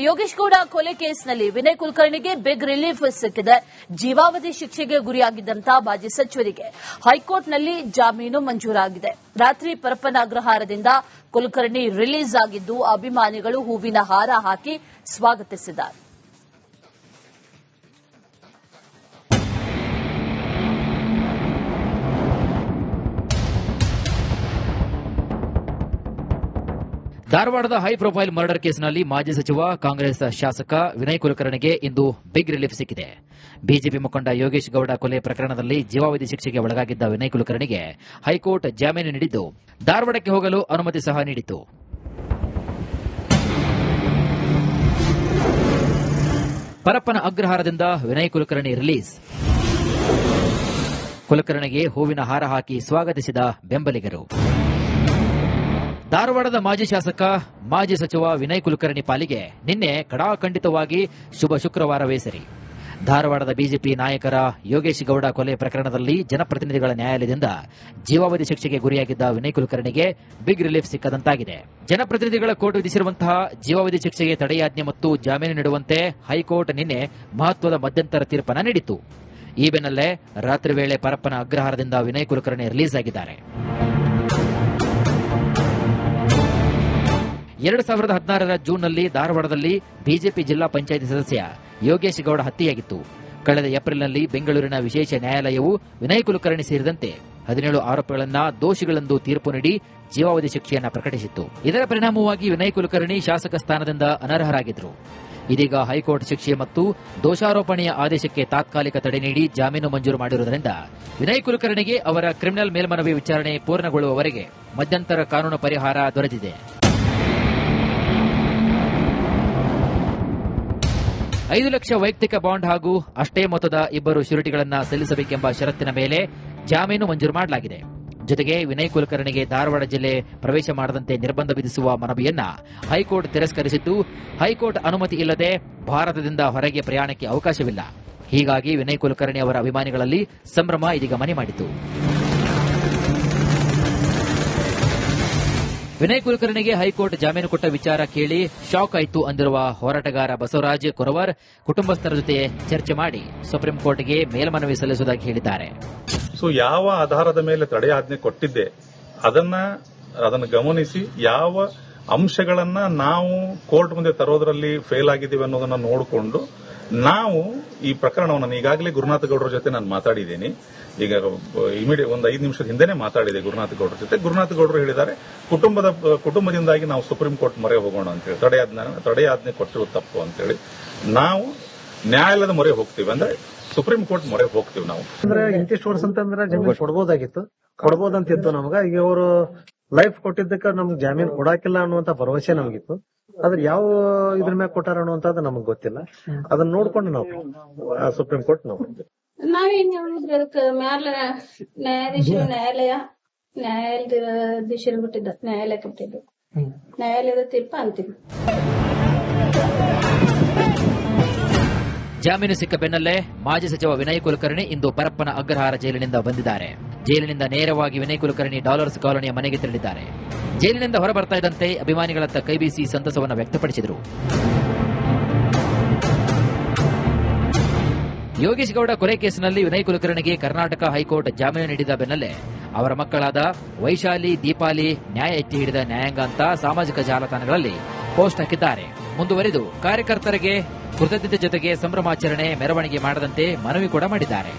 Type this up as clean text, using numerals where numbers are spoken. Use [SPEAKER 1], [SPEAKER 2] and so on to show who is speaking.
[SPEAKER 1] ಯೋಗೇಶ್ ಗೌಡ ಕೊಲೆ ಕೇಸ್ನಲ್ಲಿ Vinay ಕುಲಕರ್ಣಿಗೆ big relief ಸಿಕ್ಕಿದೆ. ಜೀವಾವಧಿ ಶಿಕ್ಷೆಗೆ ಗುರಿಯಾಗಿದ್ದಂತಹ ಮಾಜಿ ಸಚಿವರಿಗೆ ಹೈಕೋರ್ಟ್ನಲ್ಲಿ ಜಾಮೀನು ಮಂಜೂರಾಗಿದೆ. ರಾತ್ರಿ ಪರಪ್ಪನ ಅಗ್ರಹಾರದಿಂದ ಕುಲಕರ್ಣಿ ರಿಲೀಸ್ ಆಗಿದ್ದು ಅಭಿಮಾನಿಗಳು ಹೂವಿನ ಹಾರ ಹಾಕಿ ಸ್ವಾಗತಿಸಿದ್ದಾರೆ.
[SPEAKER 2] ಧಾರವಾಡದ ಹೈ ಪ್ರೊಫೈಲ್ ಮರ್ಡರ್ ಕೇಸ್ನಲ್ಲಿ ಮಾಜಿ ಸಚಿವ ಕಾಂಗ್ರೆಸ್ ಶಾಸಕ ವಿನಯ್ ಕುಲಕರ್ಣಿಗೆ ಇಂದು ಬಿಗ್ ರಿಲೀಫ್ ಸಿಕ್ಕಿದೆ. ಬಿಜೆಪಿ ಮುಖಂಡ ಯೋಗೇಶ್ ಗೌಡ ಕೊಲೆ ಪ್ರಕರಣದಲ್ಲಿ ಜೀವಾವಧಿ ಶಿಕ್ಷೆಗೆ ಒಳಗಾಗಿದ್ದ ವಿನಯ್ ಕುಲಕರ್ಣಿಗೆ ಹೈಕೋರ್ಟ್ ಜಾಮೀನು ನೀಡಿದ್ದು ಧಾರವಾಡಕ್ಕೆ ಹೋಗಲು ಅನುಮತಿ ಸಹ ನೀಡಿತು. ಪರಪ್ಪನ ಅಗ್ರಹಾರದಿಂದ ವಿನಯ್ ಕುಲಕರ್ಣಿ ರಿಲೀಸ್. ಕುಲಕರ್ಣಿಗೆ ಹೂವಿನ ಹಾರ ಹಾಕಿ ಸ್ವಾಗತಿಸಿದ ಬೆಂಬಲಿಗರು. ಧಾರವಾಡದ ಮಾಜಿ ಶಾಸಕ ಮಾಜಿ ಸಚಿವ ವಿನಯ್ ಕುಲಕರ್ಣಿ ಪಾಲಿಗೆ ನಿನ್ನೆ ಕಡಾಖಂಡಿತವಾಗಿ ಶುಭ ಶುಕ್ರವಾರವೇ ಸರಿ. ಧಾರವಾಡದ ಬಿಜೆಪಿ ನಾಯಕರ ಯೋಗೇಶ್ ಗೌಡ ಕೊಲೆ ಪ್ರಕರಣದಲ್ಲಿ ಜನಪ್ರತಿನಿಧಿಗಳ ನ್ಯಾಯಾಲಯದಿಂದ ಜೀವಾವಧಿ ಶಿಕ್ಷೆಗೆ ಗುರಿಯಾಗಿದ್ದ ವಿನಯ್ ಕುಲಕರ್ಣಿಗೆ ಬಿಗ್ ರಿಲೀಫ್ ಸಿಕ್ಕದಂತಾಗಿದೆ. ಜನಪ್ರತಿನಿಧಿಗಳ ಕೋರ್ಟ್ ವಿಧಿಸಿರುವಂತಹ ಜೀವಾವಧಿ ಶಿಕ್ಷೆಗೆ ತಡೆಯಾಜ್ಞೆ ಮತ್ತು ಜಾಮೀನು ನೀಡುವಂತೆ ಹೈಕೋರ್ಟ್ ನಿನ್ನೆ ಮಹತ್ವದ ಮಧ್ಯಂತರ ತೀರ್ಪನ್ನು ನೀಡಿತು. ಈ ಬೆನ್ನಲ್ಲೇ ರಾತ್ರಿ ವೇಳೆ ಪರಪ್ಪನ ಅಗ್ರಹಾರದಿಂದ ವಿನಯ್ ಕುಲಕರ್ಣಿ ರಿಲೀಸ್ ಆಗಿದ್ದಾರೆ. 2016ರ ಜೂನ್ನಲ್ಲಿ ಧಾರವಾಡದಲ್ಲಿ ಬಿಜೆಪಿ ಜಿಲ್ಲಾ ಪಂಚಾಯಿತಿ ಸದಸ್ಯ ಯೋಗೇಶ್ ಗೌಡ ಹತ್ಯೆಯಾಗಿತ್ತು. ಕಳೆದ ಏಪ್ರಿಲ್ನಲ್ಲಿ ಬೆಂಗಳೂರಿನ ವಿಶೇಷ ನ್ಯಾಯಾಲಯವು ವಿನಯ್ ಕುಲಕರ್ಣಿ ಸೇರಿದಂತೆ 17 ಆರೋಪಿಗಳನ್ನು ದೋಷಿಗಳೆಂದು ತೀರ್ಪು ನೀಡಿ ಜೀವಾವಧಿ ಶಿಕ್ಷೆಯನ್ನು ಪ್ರಕಟಿಸಿತ್ತು. ಇದರ ಪರಿಣಾಮವಾಗಿ ವಿನಯ್ ಕುಲಕರ್ಣಿ ಶಾಸಕ ಸ್ಥಾನದಿಂದ ಅನರ್ಹರಾಗಿದ್ದರು. ಇದೀಗ ಹೈಕೋರ್ಟ್ ಶಿಕ್ಷೆ ಮತ್ತು ದೋಷಾರೋಪಣೆಯ ಆದೇಶಕ್ಕೆ ತಾತ್ಕಾಲಿಕ ತಡೆ ನೀಡಿ ಜಾಮೀನು ಮಂಜೂರು ಮಾಡಿರುವುದರಿಂದ ವಿನಯ್ ಕುಲಕರ್ಣಿಗೆ ಅವರ ಕ್ರಿಮಿನಲ್ ಮೇಲ್ಮನವಿ ವಿಚಾರಣೆ ಪೂರ್ಣಗೊಳ್ಳುವವರೆಗೆ ಮಧ್ಯಂತರ ಕಾನೂನು ಪರಿಹಾರ ದೊರೆತಿದೆ. 5 ಲಕ್ಷ ವೈಯಕ್ತಿಕ ಬಾಂಡ್ ಹಾಗೂ ಅಷ್ಟೇ ಮೊತ್ತದ 2 ಶ್ಯೂರಿಟಿಗಳನ್ನು ಸಲ್ಲಿಸಬೇಕೆಂಬ ಷರತ್ತಿನ ಮೇಲೆ ಜಾಮೀನು ಮಂಜೂರು ಮಾಡಲಾಗಿದೆ. ಜೊತೆಗೆ ವಿನಯ್ ಕುಲಕರ್ಣಿಗೆ ಧಾರವಾಡ ಜಿಲ್ಲೆ ಪ್ರವೇಶ ಮಾಡದಂತೆ ನಿರ್ಬಂಧ ವಿಧಿಸುವ ಮನವಿಯನ್ನ ಹೈಕೋರ್ಟ್ ತಿರಸ್ಕರಿಸಿದ್ದು, ಹೈಕೋರ್ಟ್ ಅನುಮತಿ ಇಲ್ಲದೆ ಭಾರತದಿಂದ ಹೊರಗೆ ಪ್ರಯಾಣಕ್ಕೆ ಅವಕಾಶವಿಲ್ಲ. ಹೀಗಾಗಿ ವಿನಯ್ ಕುಲಕರ್ಣಿ ಅವರ ಅಭಿಮಾನಿಗಳಲ್ಲಿ ಸಂಭ್ರಮ ಇದೀಗ ಮನೆ ಮಾಡಿತು. ವಿನಯ್ ಕುಲಕರ್ಣಿಗೆ ಹೈಕೋರ್ಟ್ ಜಾಮೀನು ಕೊಟ್ಟ ವಿಚಾರ ಕೇಳಿ ಶಾಕ್ ಆಯಿತು ಅಂದಿರುವ ಹೋರಾಟಗಾರ ಬಸವರಾಜ್ ಕೊರವರ್ ಕುಟುಂಬಸ್ಥರ ಜೊತೆ ಚರ್ಚೆ ಮಾಡಿ ಸುಪ್ರೀಂ ಕೋರ್ಟ್ಗೆ ಮೇಲ್ಮನವಿ ಸಲ್ಲಿಸುವುದಾಗಿ ಹೇಳಿದ್ದಾರೆ.
[SPEAKER 3] ಯಾವ ಆಧಾರದ ಮೇಲೆ ತಡೆಯಾಜ್ಞೆ ಕೊಟ್ಟಿದ್ದೆ ಅದನ್ನು ಗಮನಿಸಿ ಯಾವ ಅಂಶಗಳನ್ನ ನಾವು ಕೋರ್ಟ್ ಮುಂದೆ ತರೋದ್ರಲ್ಲಿ ಫೇಲ್ ಆಗಿದ್ದೀವಿ ಅನ್ನೋದನ್ನ ನೋಡಿಕೊಂಡು ನಾವು ಈ ಪ್ರಕರಣವನ್ನು ಈಗಾಗಲೇ ಗುರುನಾಥ ಗೌಡರ ಜೊತೆ ನಾನು ಮಾತಾಡಿದ್ದೀನಿ. ಈಗ ಇಮಿಡಿಯೇಟ್ ಒಂದು 5 ನಿಮಿಷದ ಹಿಂದೆನೆ ಮಾತಾಡಿದೆ ಗುರುನಾಥ ಗೌಡರ ಜೊತೆ. ಗುರುನಾಥ ಗೌಡರು ಹೇಳಿದ್ದಾರೆ, ಕುಟುಂಬದಿಂದಾಗಿ ನಾವು ಸುಪ್ರೀಂ ಕೋರ್ಟ್ ಮೊರೆ ಹೋಗೋಣ ಅಂತೇಳಿ, ತಡೆಯಾಜ್ಞೆ ಕೊಟ್ಟಿರೋದು ತಪ್ಪು ಅಂತೇಳಿ ನಾವು ನ್ಯಾಯಾಲಯದ ಮೊರೆ ಹೋಗ್ತೀವಿ, ಅಂದ್ರೆ ಸುಪ್ರೀಂ ಕೋರ್ಟ್ ಮೊರೆ ಹೋಗ್ತೀವಿ ನಾವು.
[SPEAKER 4] ಅಂದ್ರೆ ಇಂತಿಷ್ಟು ವರ್ಷ ಅಂತಂದ್ರೆ ಜಮೀನು ಕೊಡ್ಬೋದಂತಿತ್ತು ನಮ್ಗ. ಈಗ ಅವರು ಲೈಫ್ ಕೊಟ್ಟಿದ್ದಕ್ಕೆ ನಮ್ಗೆ ಜಾಮೀನು ಕೊಡಾಕಿಲ್ಲ ಅನ್ನುವಂತ ಭರವಸೆ ನಮಗಿತ್ತು. ಆದ್ರೆ ಯಾವ ಇದ್ರ ಮ್ಯಾಗ ಕೊಟ್ಟಾರ ಅನ್ನುವಂಥದ್ದು ನಮಗ್ ಗೊತ್ತಿಲ್ಲ. ಅದನ್ನ ನೋಡ್ಕೊಂಡು ನಾವು ಸುಪ್ರೀಂ ಕೋರ್ಟ್
[SPEAKER 5] ನಾವೇನ್ ಹೇಳಿದ್ರಿ ಅದಕ್ಕೆ ಮ್ಯಾಲ ನ್ಯಾಯಾಧೀಶರು ಬಿಟ್ಟಿದ್ದ, ನ್ಯಾಯಾಲಯಕ್ಕೆ ಬಿಟ್ಟಿದ್ದು, ನ್ಯಾಯಾಲಯದ ತೀರ್ಪ ಅಂತಿಮ.
[SPEAKER 2] ಜಾಮೀನು ಸಿಕ್ಕ ಬೆನ್ನಲ್ಲೇ ಮಾಜಿ ಸಚಿವ ವಿನಯ್ ಕುಲಕರ್ಣಿ ಇಂದು ಪರಪ್ಪನ ಅಗ್ರಹಾರ ಜೈಲಿನಿಂದ ಬಂದಿದ್ದಾರೆ. ಜೈಲಿನಿಂದ ನೇರವಾಗಿ ವಿನಯ್ ಕುಲಕರ್ಣಿ ಡಾಲರ್ಸ್ ಕಾಲೋನಿಯ ಮನೆಗೆ ತೆರಳಿದ್ದಾರೆ. ಜೈಲಿನಿಂದ ಹೊರಬರ್ತಾ ಇದ್ದಂತೆ ಅಭಿಮಾನಿಗಳತ್ತ ಕೈಬೀಸಿ ಸಂತಸವನ್ನು ವ್ಯಕ್ತಪಡಿಸಿದರು. ಯೋಗೇಶ್ ಗೌಡ ಕೊಲೆ ಕೇಸಿನಲ್ಲಿ ವಿನಯ್ ಕುಲಕರ್ಣಿಗೆ ಕರ್ನಾಟಕ ಹೈಕೋರ್ಟ್ ಜಾಮೀನು ನೀಡಿದ ಬೆನ್ನಲ್ಲೇ ಅವರ ಮಕ್ಕಳಾದ ವೈಶಾಲಿ, ದೀಪಾಲಿ ನ್ಯಾಯ ಎತ್ತಿ ಹಿಡಿದ ನ್ಯಾಯಾಂಗ ಅಂತ ಸಾಮಾಜಿಕ ಜಾಲತಾಣಗಳಲ್ಲಿ ಪೋಸ್ಟ್ ಹಾಕಿದ್ದಾರೆ. ಮುಂದುವರಿದು ಕಾರ್ಯಕರ್ತರಿಗೆ ಕೃತಜ್ಞತೆ ಜೊತೆಗೆ ಸಂಭ್ರಮಾಚರಣೆ ಮೆರವಣಿಗೆ ಮಾಡದಂತೆ ಮನವಿ ಕೂಡ ಮಾಡಿದ್ದಾರೆ.